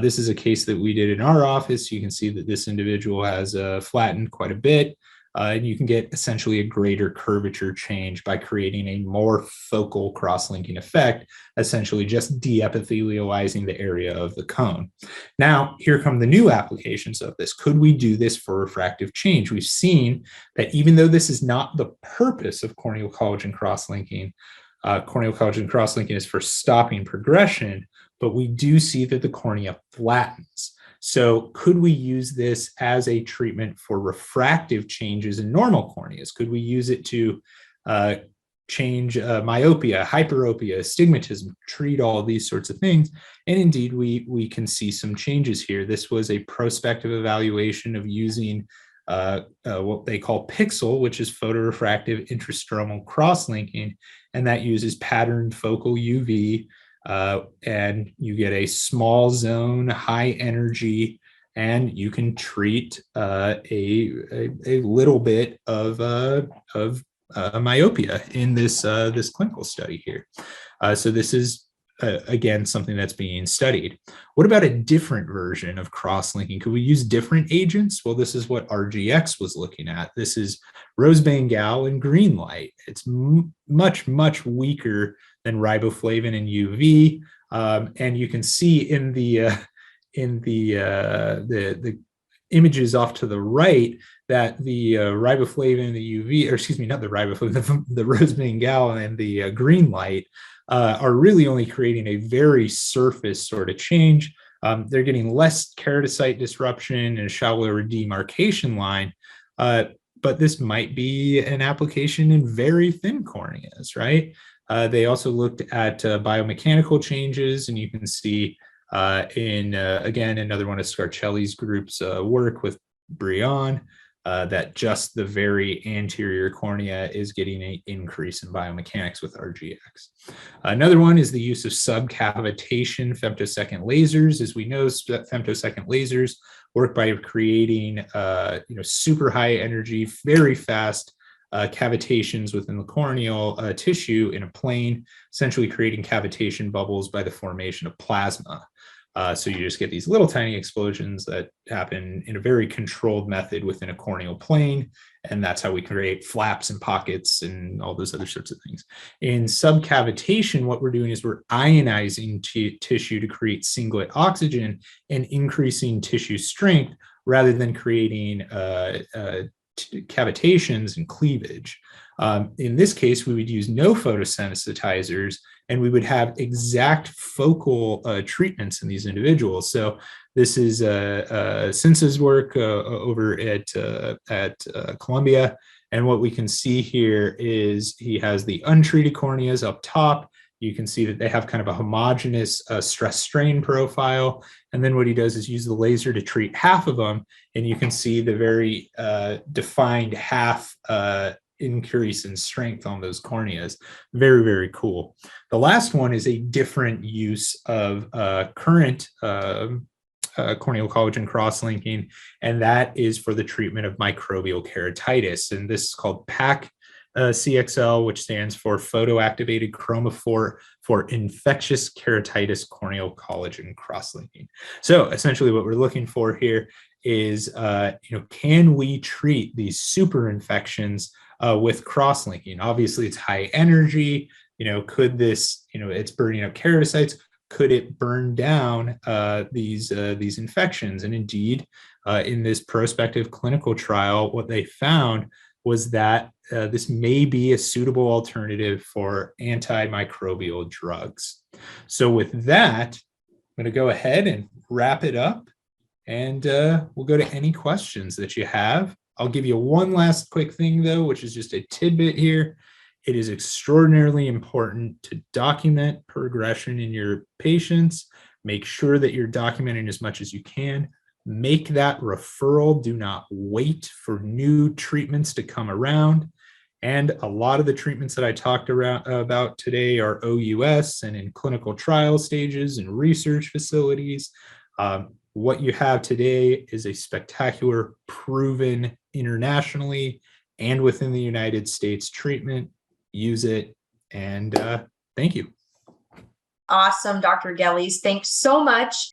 This is a case that we did in our office. You can see that this individual has flattened quite a bit. And you can get essentially a greater curvature change by creating a more focal cross-linking effect, essentially just de-epithelializing the area of the cone. Now, here come the new applications of this. Could we do this for refractive change? We've seen that even though this is not the purpose of corneal collagen cross-linking, corneal collagen cross-linking is for stopping progression, but we do see that the cornea flattens. So could we use this as a treatment for refractive changes in normal corneas? Could we use it to change myopia, hyperopia, astigmatism, treat all of these sorts of things? And indeed, we can see some changes here. This was a prospective evaluation of using what they call Pixel, which is photorefractive intrastromal cross-linking, and that uses patterned focal UV. And you get a small zone, high energy, and you can treat a little bit of myopia in this this clinical study here. So this is again something that's being studied. What about a different version of cross-linking? Could we use different agents? Well, this is what RGX was looking at. This is rose bengal and green light. It's much weaker than riboflavin and UV, and you can see in the images off to the right that the riboflavin and the UV, or excuse me, not the riboflavin, the rose bengal and the green light are really only creating a very surface sort of change. They're getting less keratocyte disruption and a shallower demarcation line, but this might be an application in very thin corneas, right? They also looked at biomechanical changes, and you can see again, another one of Scarcelli's group's work with Breon, that just the very anterior cornea is getting an increase in biomechanics with RGX. Another one is the use of subcavitation femtosecond lasers. As we know, femtosecond lasers work by creating super high energy, very fast cavitations within the corneal tissue in a plane, essentially creating cavitation bubbles by the formation of plasma. So you just get these little tiny explosions that happen in a very controlled method within a corneal plane, and that's how we create flaps and pockets and all those other sorts of things. In subcavitation, what we're doing is we're ionizing tissue to create singlet oxygen and increasing tissue strength rather than creating cavitations and cleavage. In this case, we would use no photosensitizers, and we would have exact focal treatments in these individuals. So this is Sinsa's work over at Columbia. And what we can see here is he has the untreated corneas up top. You can see that they have kind of a homogeneous stress strain profile. And then what he does is use the laser to treat half of them. And you can see the very defined half increase in strength on those corneas. Very cool. The last one is a different use of current corneal collagen cross-linking, and that is for the treatment of microbial keratitis. And this is called PAC CXL, which stands for photoactivated chromophore for infectious keratitis corneal collagen cross-linking. So essentially what we're looking for here is, can we treat these super infections with cross-linking? Obviously it's high energy, could this, it's burning up keratocytes, could it burn down these infections? And indeed, in this prospective clinical trial, what they found was that this may be a suitable alternative for antimicrobial drugs. So with that, I'm going to go ahead and wrap it up, and we'll go to any questions that you have. I'll give you one last quick thing, though, which is just a tidbit here. It is extraordinarily important to document progression in your patients. Make sure that you're documenting as much as you can. Make that referral. Do not wait for new treatments to come around. And a lot of the treatments that I talked about today are OUS and in clinical trial stages and research facilities. What you have today is a spectacular, proven internationally and within the United States treatment. Use it, and thank you. Awesome, Dr. Gillies. Thanks so much.